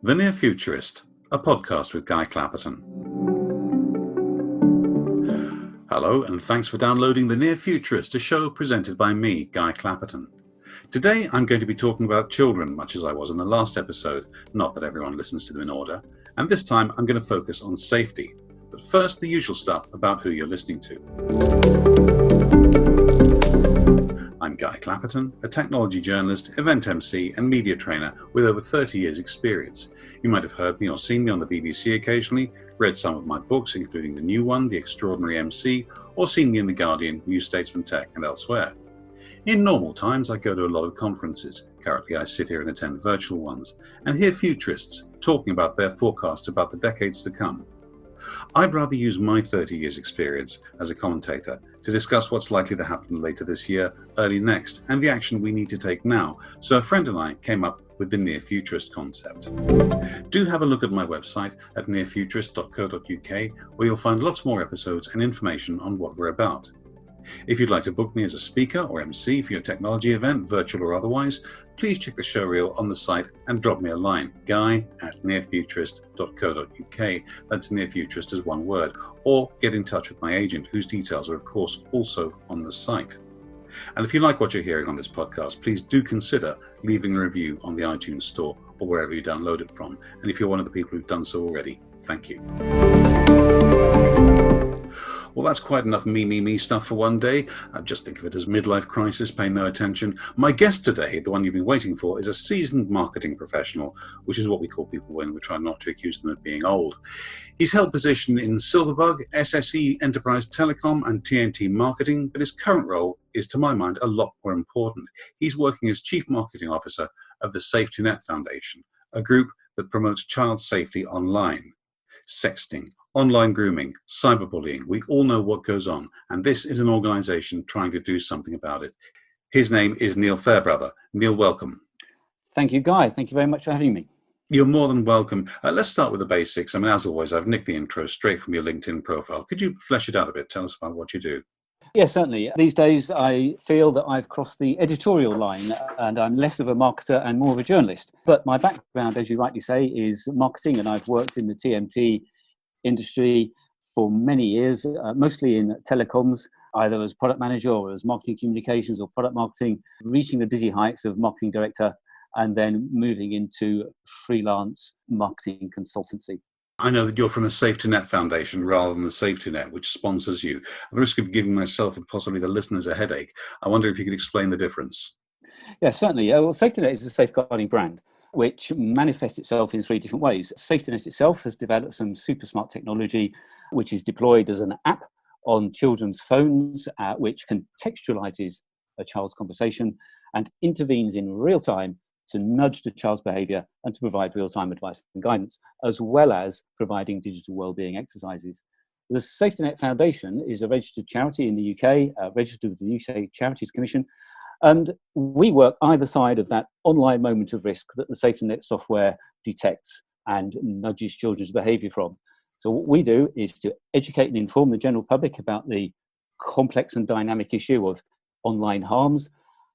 The Near Futurist, a podcast with Guy Clapperton. Hello, and thanks for downloading The Near Futurist, a show presented by me, Guy Clapperton. Today I'm going to be talking about children, much as I was in the last episode, not that everyone listens to them in order, and this time I'm going to focus on safety. But first, the usual stuff about who you're listening to. I'm Guy Clapperton, a technology journalist, event MC and media trainer with over 30 years experience. You might have heard me or seen me on the BBC occasionally, read some of my books including the new one, The Extraordinary MC, or seen me in The Guardian, New Statesman Tech and elsewhere. In normal times I go to a lot of conferences. Currently I sit here and attend virtual ones and hear futurists talking about their forecasts about the decades to come. I'd rather use my 30 years experience as a commentator to discuss what's likely to happen later this year, early next, and the action we need to take now, so a friend and I came up with the Near Futurist concept. Do have a look at my website at nearfuturist.co.uk, where you'll find lots more episodes and information on what we're about. If you'd like to book me as a speaker or MC for your technology event, virtual or otherwise, please check the show reel on the site and drop me a line, guy@nearfuturist.co.uk, that's nearfuturist as one word, or get in touch with my agent, whose details are of course also on the site. And if you like what you're hearing on this podcast, please do consider leaving a review on the iTunes store or wherever you download it from. And if you're one of the people who've done so already, thank you. Well, that's quite enough me stuff for one day. I just think of it as midlife crisis, pay no attention. My guest today, the one you've been waiting for, is a seasoned marketing professional, which is what we call people when we try not to accuse them of being old. He's held position in Silverbug, SSE Enterprise Telecom and TNT Marketing, but his current role is, to my mind, a lot more important. He's working as Chief Marketing Officer of the SafeToNet Foundation, a group that promotes child safety online. Sexting, online grooming, cyberbullying, we all know what goes on, and this is an organisation trying to do something about it. His name is Neil Fairbrother. Neil, welcome. Thank you, Guy. Thank you very much for having me. You're more than welcome. Let's start with the basics. I mean, as always, I've nicked the intro straight from your LinkedIn profile. Could you flesh it out a bit? Tell us about what you do. Yes, certainly. These days, I feel that I've crossed the editorial line and I'm less of a marketer and more of a journalist. But my background, as you rightly say, is marketing, and I've worked in the TMT industry for many years, mostly in telecoms, either as product manager or as marketing communications or product marketing, reaching the dizzy heights of marketing director and then moving into freelance marketing consultancy. I know that you're from the SafeToNet Foundation rather than the SafeToNet, which sponsors you. At the risk of giving myself and possibly the listeners a headache, I wonder if you could explain the difference. Yes, certainly. Well, SafeToNet is a safeguarding brand, which manifests itself in three different ways. SafeToNet itself has developed some super smart technology, which is deployed as an app on children's phones, which contextualizes a child's conversation and intervenes in real time to nudge the child's behaviour and to provide real-time advice and guidance, as well as providing digital wellbeing exercises. The SafeToNet Foundation is a registered charity in the UK, registered with the UK Charities Commission, and we work either side of that online moment of risk that the SafeToNet software detects and nudges children's behaviour from. So what we do is to educate and inform the general public about the complex and dynamic issue of online harms,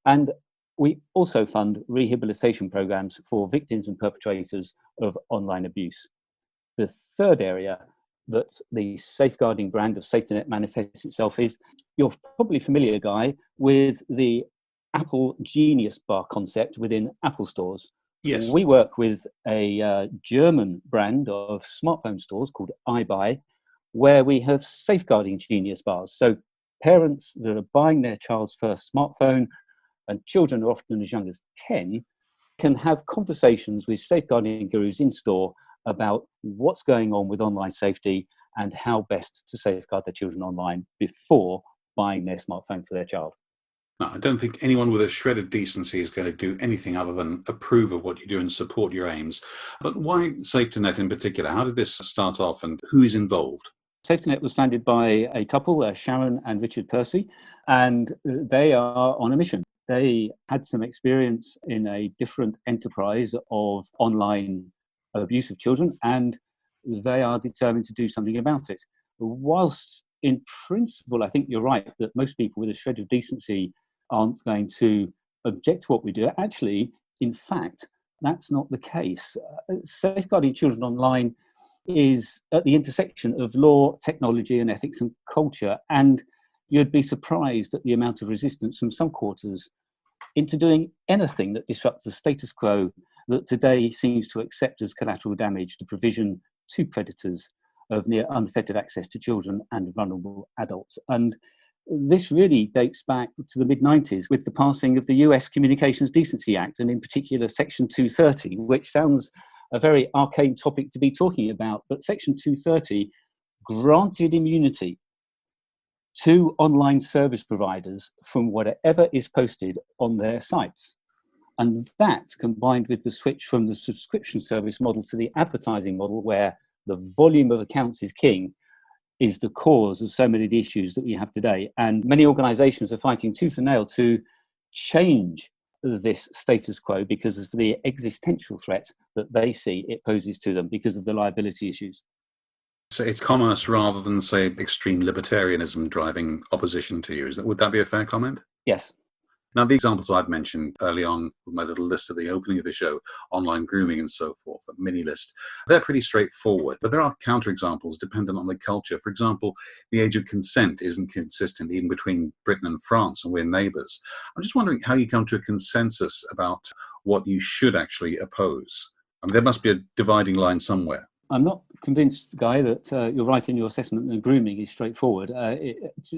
and we also fund rehabilitation programs for victims and perpetrators of online abuse. The third area that the safeguarding brand of SafeToNet manifests itself is, you're probably familiar, Guy, with the Apple Genius Bar concept within Apple stores. Yes. We work with a German brand of smartphone stores called iBuy, where we have safeguarding Genius Bars. So parents that are buying their child's first smartphone, and children are often as young as 10, can have conversations with safeguarding gurus in store about what's going on with online safety and how best to safeguard their children online before buying their smartphone for their child. Now, I don't think anyone with a shred of decency is going to do anything other than approve of what you do and support your aims. But why SafeToNet in particular? How did this start off and who is involved? SafeToNet was founded by a couple, Sharon and Richard Percy, and they are on a mission. They had some experience in a different enterprise of online abuse of children, and they are determined to do something about it. Whilst in principle, I think you're right that most people with a shred of decency aren't going to object to what we do. Actually, in fact, that's not the case. Safeguarding children online is at the intersection of law, technology, and ethics and culture. And you'd be surprised at the amount of resistance from some quarters into doing anything that disrupts the status quo that today seems to accept as collateral damage the provision to predators of near unfettered access to children and vulnerable adults. And this really dates back to the mid-90s with the passing of the US Communications Decency Act, and in particular Section 230, which sounds a very arcane topic to be talking about, but Section 230 granted immunity to online service providers from whatever is posted on their sites. And that, combined with the switch from the subscription service model to the advertising model, where the volume of accounts is king, is the cause of so many of the issues that we have today. And many organizations are fighting tooth and nail to change this status quo because of the existential threat that they see it poses to them because of the liability issues. So it's commerce rather than, say, extreme libertarianism driving opposition to you. Would that be a fair comment? Yes. Now, the examples I've mentioned early on with my little list at the opening of the show, online grooming and so forth, a mini list, they're pretty straightforward. But there are counterexamples dependent on the culture. For example, the age of consent isn't consistent even between Britain and France, and we're neighbours. I'm just wondering how you come to a consensus about what you should actually oppose. I mean, there must be a dividing line somewhere. I'm not convinced, Guy, that you're right in your assessment that grooming is straightforward.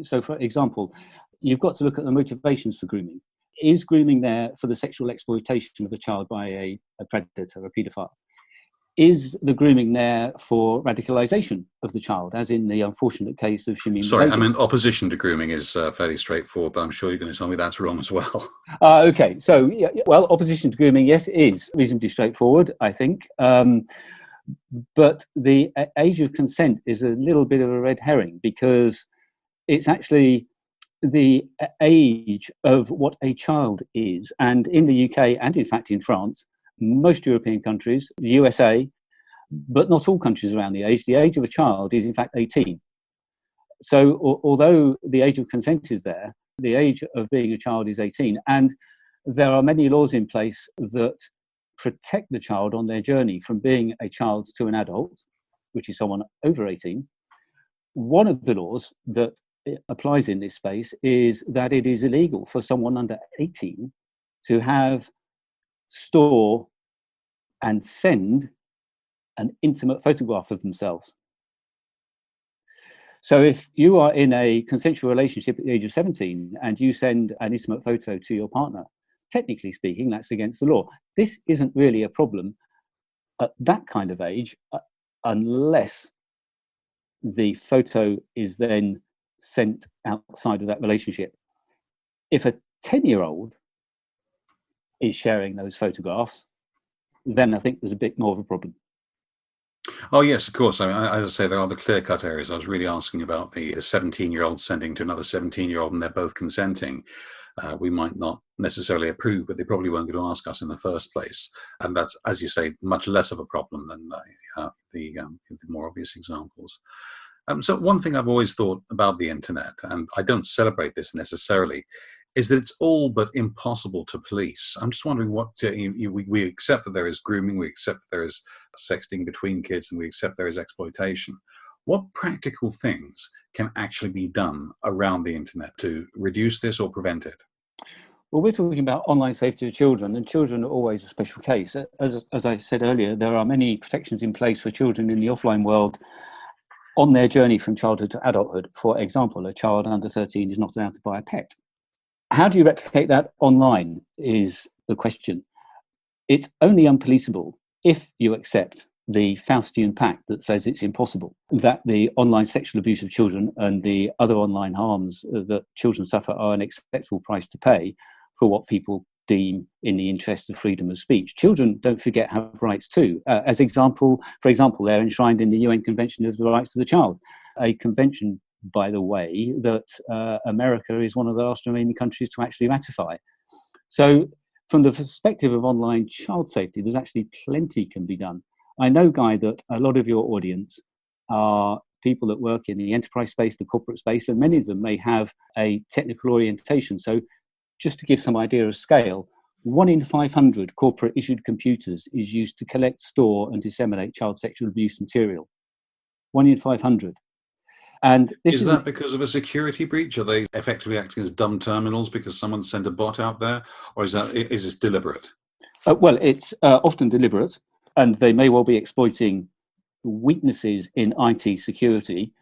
So, for example, you've got to look at the motivations for grooming. Is grooming there for the sexual exploitation of a child by a predator, a paedophile? Is the grooming there for radicalisation of the child, as in the unfortunate case of Shamim? Sorry, I mean, opposition to grooming is fairly straightforward, but I'm sure you're going to tell me that's wrong as well. Okay, so, well, opposition to grooming, yes, is reasonably straightforward, I think. But the age of consent is a little bit of a red herring because it's actually the age of what a child is. And in the UK, and in fact in France, most European countries, the USA, but not all countries around the age of a child is in fact 18. So although the age of consent is there, the age of being a child is 18. And there are many laws in place that protect the child on their journey from being a child to an adult, which is someone over 18. One of the laws that applies in this space is that it is illegal for someone under 18 to have, store, and send an intimate photograph of themselves. So if you are in a consensual relationship at the age of 17 and you send an intimate photo to your partner, technically speaking, that's against the law. This isn't really a problem at that kind of age unless the photo is then sent outside of that relationship. If a 10-year-old is sharing those photographs, then I think there's a bit more of a problem. Oh, yes, of course. I mean, as I say, there are the clear-cut areas. I was really asking about the 17-year-old sending to another 17-year-old and they're both consenting. We might not necessarily approve, but they probably weren't going to ask us in the first place. And that's, as you say, much less of a problem than the more obvious examples. So one thing I've always thought about the internet, and I don't celebrate this necessarily, is that it's all but impossible to police. I'm just wondering what, we accept that there is grooming, we accept that there is sexting between kids, and we accept there is exploitation. What practical things can actually be done around the internet to reduce this or prevent it? Well, we're talking about online safety of children, and children are always a special case. As I said earlier, there are many protections in place for children in the offline world on their journey from childhood to adulthood. For example, a child under 13 is not allowed to buy a pet. How do you replicate that online is the question. It's only unpoliceable if you accept the Faustian pact that says it's impossible, that the online sexual abuse of children and the other online harms that children suffer are an acceptable price to pay for what people deem in the interest of freedom of speech. Children, don't forget, have rights too. For example, they're enshrined in the UN Convention of the Rights of the Child, a convention, by the way, that America is one of the last remaining countries to actually ratify. So from the perspective of online child safety, there's actually plenty can be done. I know, Guy, that a lot of your audience are people that work in the enterprise space, the corporate space, and many of them may have a technical orientation. So just to give some idea of scale, 1 in 500 corporate issued computers is used to collect, store, and disseminate child sexual abuse material. 1 in 500. And this is that because of a security breach? Are they effectively acting as dumb terminals because someone sent a bot out there, or is this deliberate? Well, it's often deliberate, and they may well be exploiting weaknesses in IT security.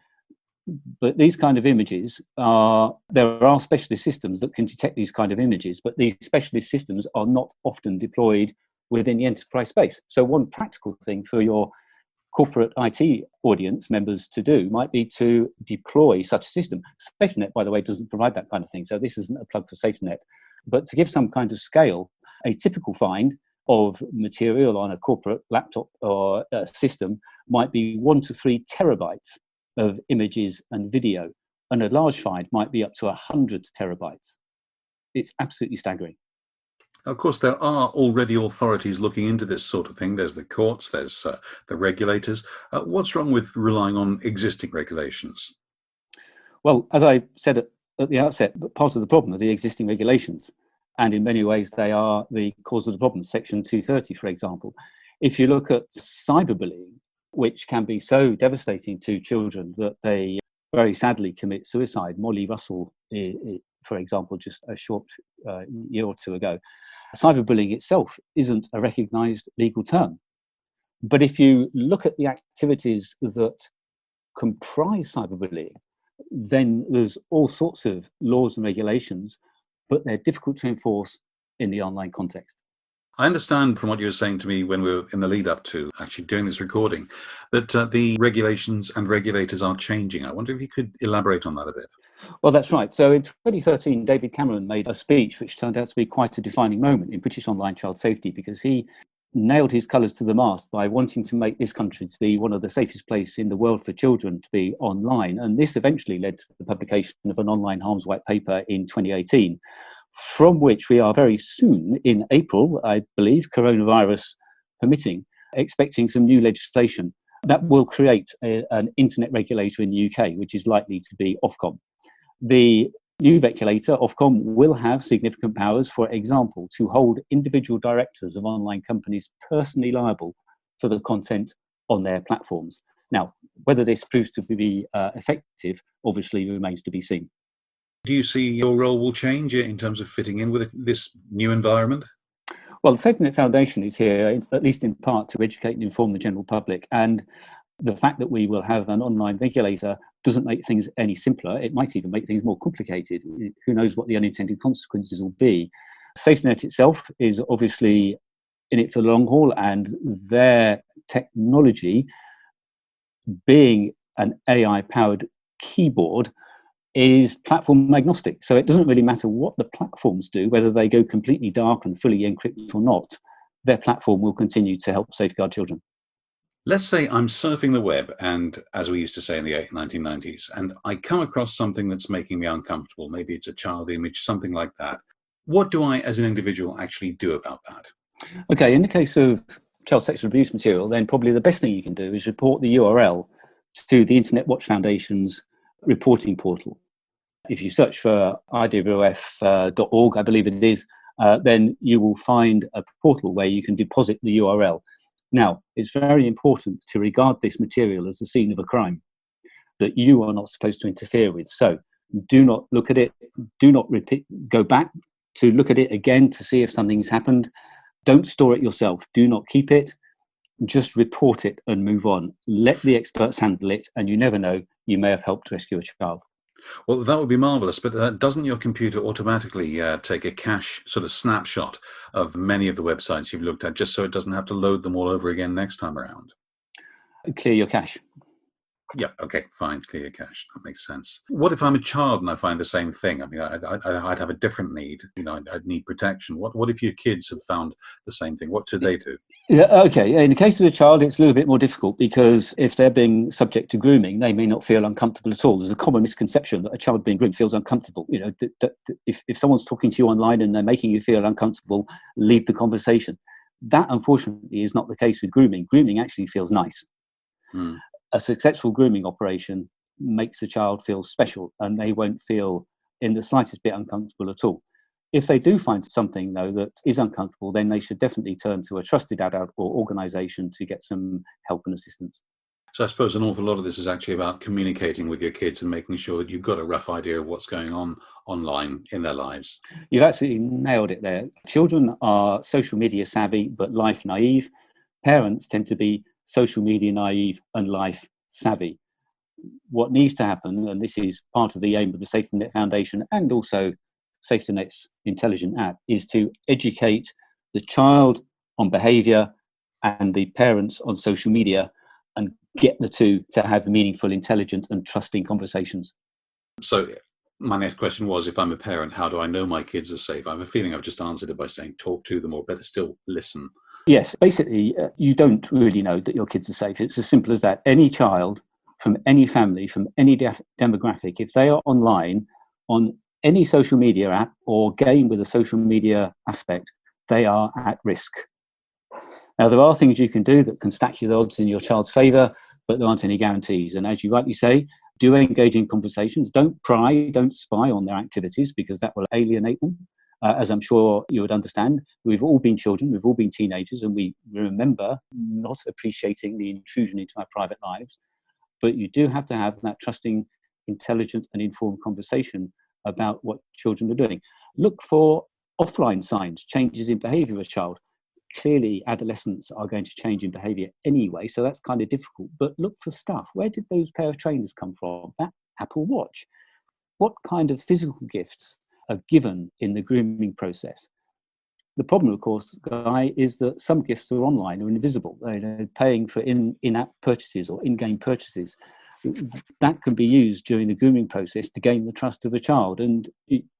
But these kind of images there are specialist systems that can detect these kind of images, but these specialist systems are not often deployed within the enterprise space. So one practical thing for your corporate IT audience members to do might be to deploy such a system. SafeToNet, by the way, doesn't provide that kind of thing, so this isn't a plug for SafeToNet. But to give some kind of scale, a typical find of material on a corporate laptop or system might be 1 to 3 terabytes of images and video, and a large find might be up to 100 terabytes. It's absolutely staggering. Of course, there are already authorities looking into this sort of thing. There's the courts, there's the regulators. What's wrong with relying on existing regulations? Well, as I said at the outset, part of the problem are the existing regulations. And in many ways, they are the cause of the problem. Section 230, for example. If you look at cyberbullying, which can be so devastating to children that they very sadly commit suicide. Molly Russell, for example, just a short year or two ago. Cyberbullying itself isn't a recognised legal term. But if you look at the activities that comprise cyberbullying, then there's all sorts of laws and regulations, but they're difficult to enforce in the online context. I understand from what you were saying to me when we were in the lead up to actually doing this recording that the regulations and regulators are changing. I wonder if you could elaborate on that a bit. Well, that's right. So in 2013, David Cameron made a speech which turned out to be quite a defining moment in British online child safety, because he nailed his colours to the mast by wanting to make this country to be one of the safest places in the world for children to be online. And this eventually led to the publication of an online harms white paper in 2018. From which we are very soon, in April, I believe, coronavirus permitting, expecting some new legislation that will create an internet regulator in the UK, which is likely to be Ofcom. The new regulator, Ofcom, will have significant powers, for example, to hold individual directors of online companies personally liable for the content on their platforms. Now, whether this proves to be effective obviously remains to be seen. Do you see your role will change in terms of fitting in with this new environment? Well, the SafeToNet Foundation is here, at least in part, to educate and inform the general public. And the fact that we will have an online regulator doesn't make things any simpler. It might even make things more complicated. Who knows what the unintended consequences will be. SafeToNet itself is obviously in it for the long haul, and their technology, being an AI-powered keyboard, is platform agnostic. So it doesn't really matter what the platforms do, whether they go completely dark and fully encrypted or not, their platform will continue to help safeguard children. Let's say I'm surfing the web, and as we used to say in the 1990s, and I come across something that's making me uncomfortable. Maybe it's a child image, something like that. What do I, as an individual, actually do about that? Okay, in the case of child sexual abuse material, then probably the best thing you can do is report the URL to the Internet Watch Foundation's reporting portal. If you search for IWF.org, I believe it is, then you will find a portal where you can deposit the URL. Now, it's very important to regard this material as the scene of a crime that you are not supposed to interfere with. So do not look at it. Do not go back to look at it again to see if something's happened. Don't store it yourself. Do not keep it. Just report it and move on. Let the experts handle it, and you never know, you may have helped rescue a child. Well, that would be marvellous, but doesn't your computer automatically take a cache sort of snapshot of many of the websites you've looked at, just so it doesn't have to load them all over again next time around? Clear your cache. Yeah, okay, fine, clear your cache. That makes sense. What if I'm a child and I find the same thing? I mean, I'd have a different need. You know, I'd need protection. What if your kids have found the same thing? What should they do? Yeah, okay. In the case of a child, it's a little bit more difficult, because if they're being subject to grooming, they may not feel uncomfortable at all. There's a common misconception that a child being groomed feels uncomfortable. You know, if someone's talking to you online and they're making you feel uncomfortable, leave the conversation. That, unfortunately, is not the case with grooming. Grooming actually feels nice. A successful grooming operation makes a child feel special, and they won't feel in the slightest bit uncomfortable at all. If they do find something, though, that is uncomfortable, then they should definitely turn to a trusted adult or organisation to get some help and assistance. So I suppose an awful lot of this is actually about communicating with your kids and making sure that you've got a rough idea of what's going on online in their lives. You've absolutely nailed it there. Children are social media savvy, but life naive. Parents tend to be social media naive and life savvy. What needs to happen, and this is part of the aim of the SafeToNet Foundation and also SafeToNet's intelligent app, is to educate the child on behaviour and the parents on social media and get the two to have meaningful, intelligent and trusting conversations. So my next question was, if I'm a parent, how do I know my kids are safe? I have a feeling I've just answered it by saying talk to them, or better still, listen. Yes, basically, you don't really know that your kids are safe. It's as simple as that. Any child from any family, from any demographic, if they are online on any social media app or game with a social media aspect, they are at risk. Now, there are things you can do that can stack your odds in your child's favour, but there aren't any guarantees. And as you rightly say, do engage in conversations. Don't pry, don't spy on their activities, because that will alienate them. As I'm sure you would understand, we've all been children, we've all been teenagers, and we remember not appreciating the intrusion into our private lives. But you do have to have that trusting, intelligent and informed conversation about what children are doing. Look for offline signs, changes in behaviour of a child. Clearly, adolescents are going to change in behaviour anyway, so that's kind of difficult. But look for stuff. Where did those pair of trainers come from? That Apple Watch. What kind of physical gifts are given in the grooming process? The problem, of course, Guy, is that some gifts are online or invisible. Paying for in-app purchases or in-game purchases, that can be used during the grooming process to gain the trust of a child. And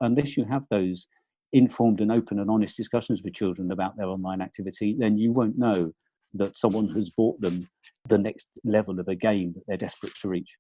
unless you have those informed and open and honest discussions with children about their online activity, then you won't know that someone has bought them the next level of a game that they're desperate to reach.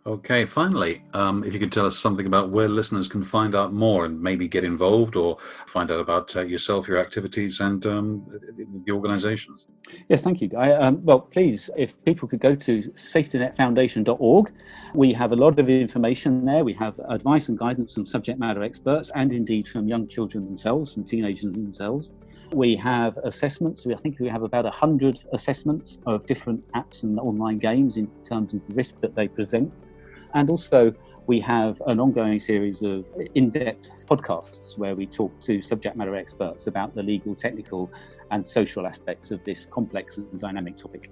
Okay, finally, if you could tell us something about where listeners can find out more and maybe get involved or find out about yourself, your activities and the organisations. Yes, thank you, Guy. Well, please, if people could go to SafeToNetFoundation.org, we have a lot of information there. We have advice and guidance from subject matter experts and indeed from young children themselves and teenagers themselves. We have assessments. I think we have about 100 assessments of different apps and online games in terms of the risk that they present. And also we have an ongoing series of in-depth podcasts where we talk to subject matter experts about the legal, technical and social aspects of this complex and dynamic topic.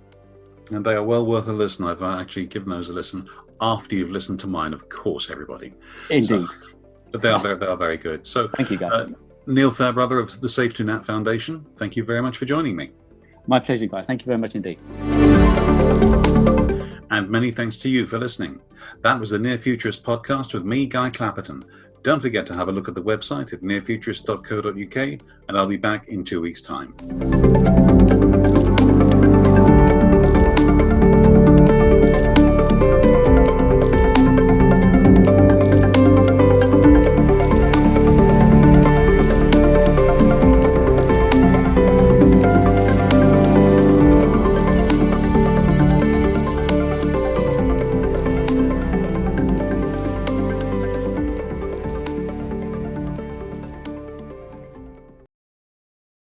And they are well worth a listen. I've actually given those a listen after you've listened to mine, of course, everybody. Indeed. But they are very good. So thank you, Guy. Neil Fairbrother of the SafeToNet Foundation, thank you very much for joining me. My pleasure, Guy. Thank you very much indeed. And many thanks to you for listening. That was the Near Futurist podcast with me, Guy Clapperton. Don't forget to have a look at the website at nearfuturist.co.uk, and I'll be back in 2 weeks' time.